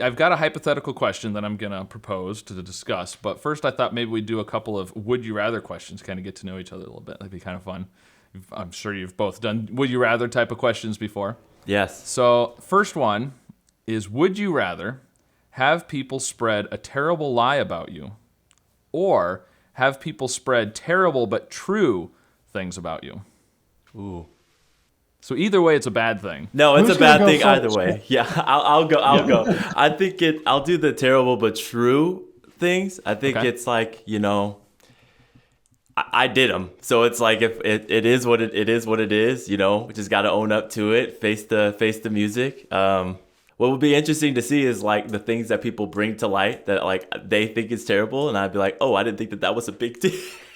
I've got a hypothetical question that I'm going to propose to discuss. But first, I thought maybe we'd do a couple of would you rather questions, kind of get to know each other a little bit. That'd be kind of fun. I'm sure you've both done would you rather type of questions before. Yes. So, first one is would you rather have people spread a terrible lie about you or have people spread terrible but true things about you? Ooh. So either way, it's a bad thing. No, it's Who's a gonna bad go thing either first? way. Yeah, I'll go. I'll go. I think I'll do the terrible but true things. I think Okay. it's like, I did them, so it's like if it is what it is what it is. We just got to own up to it. Face the music. What would be interesting to see is like the things that people bring to light that like they think is terrible, and I'd be like, oh, I didn't think that was a big deal.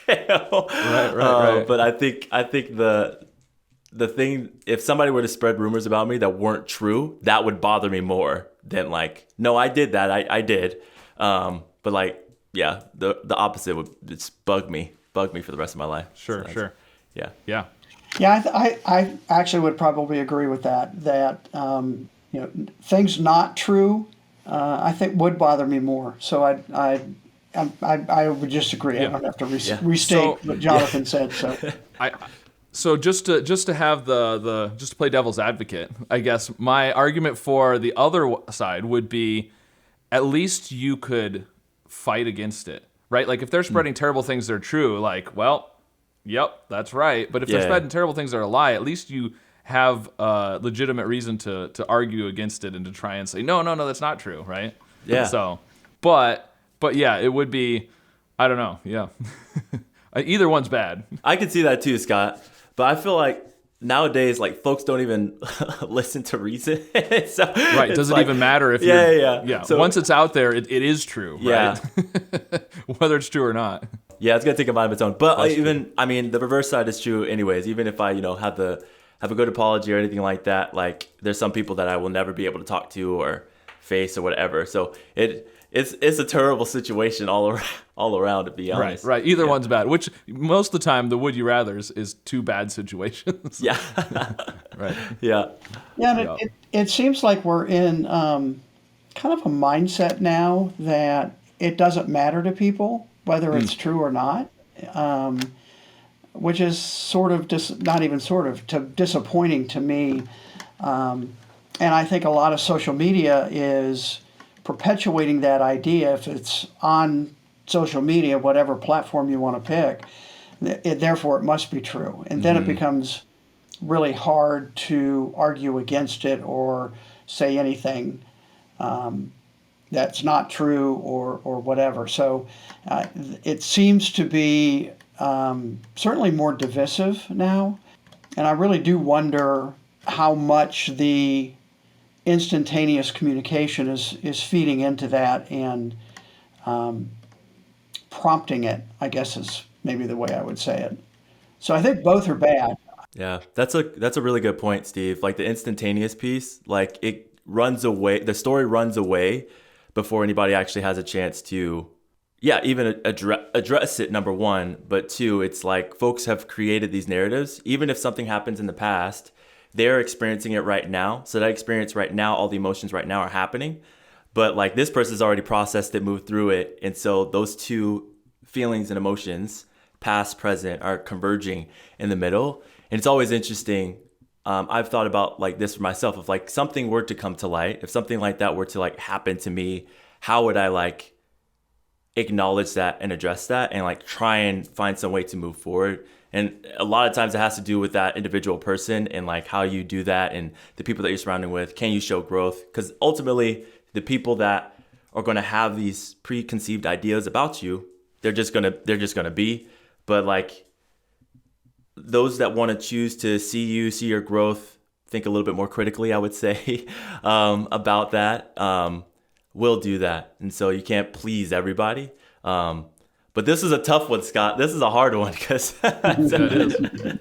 Right. But I think the thing, if somebody were to spread rumors about me that weren't true, that would bother me more than like, no, I did that. I did. But like, yeah, the opposite would just bug me for the rest of my life. Sure. Yeah. Yeah. Yeah, I actually would probably agree with that. That things not true, I think would bother me more. So I would just agree. I Yeah. don't have to Yeah. restate So- what Jonathan said. So So just to have just to play devil's advocate, I guess my argument for the other side would be at least you could fight against it, right? Like if they're spreading terrible things that are true, like, well, yep, that's right. But if they're Yeah. spreading terrible things that are a lie, at least you have a legitimate reason to argue against it and to try and say, no, that's not true, right? Yeah. So, but yeah, it would be, I don't know, yeah. Either one's bad. I can see that too, Scott. But I feel like nowadays, like folks don't even listen to reason. So Right. it's Does it like- even matter if Yeah. So, once it's out there, it is true, Yeah. right? Whether it's true or not. yeah, it's gonna take a mind of its own. But That's the reverse side is true, anyways. Even if I, have a good apology or anything like that, like there's some people that I will never be able to talk to or face or whatever. So it's a terrible situation all around, to be honest. Right. Either one's bad, which most of the time the would you rathers is two bad situations. Yeah. Right. Yeah. yeah, Yeah. it seems like we're in kind of a mindset now that it doesn't matter to people whether it's true or not, which is sort of not even sort of disappointing to me. And I think a lot of social media is perpetuating that idea. If it's on social media, whatever platform you want to pick, therefore it must be true. And then it becomes really hard to argue against it or say anything that's not true or whatever. So it seems to be certainly more divisive now. And I really do wonder how much the instantaneous communication is feeding into that and prompting it, I guess is maybe the way I would say it. So I think both are bad. Yeah, that's a really good point, Steve. Like the instantaneous piece, like it runs away. The story runs away before anybody actually has a chance to, even address it. Number one, but two, it's like folks have created these narratives. Even if something happens in the past, they're experiencing it right now. So that experience right now, all the emotions right now are happening. But like this person's already processed it, moved through it, and so those two feelings and emotions, past, present, are converging in the middle. And it's always interesting. I've thought about like this for myself. If like something were to come to light, if something like that were to like happen to me, how would I like acknowledge that and address that and like try and find some way to move forward? And a lot of times it has to do with that individual person and like how you do that and the people that you're surrounding with. Can you show growth? Because ultimately, the people that are going to have these preconceived ideas about you, they're just gonna be. But like those that want to choose to see your growth, think a little bit more critically, I would say, about that, will do that. And so you can't please everybody. But this is a tough one, Scott. This is a hard one because It is.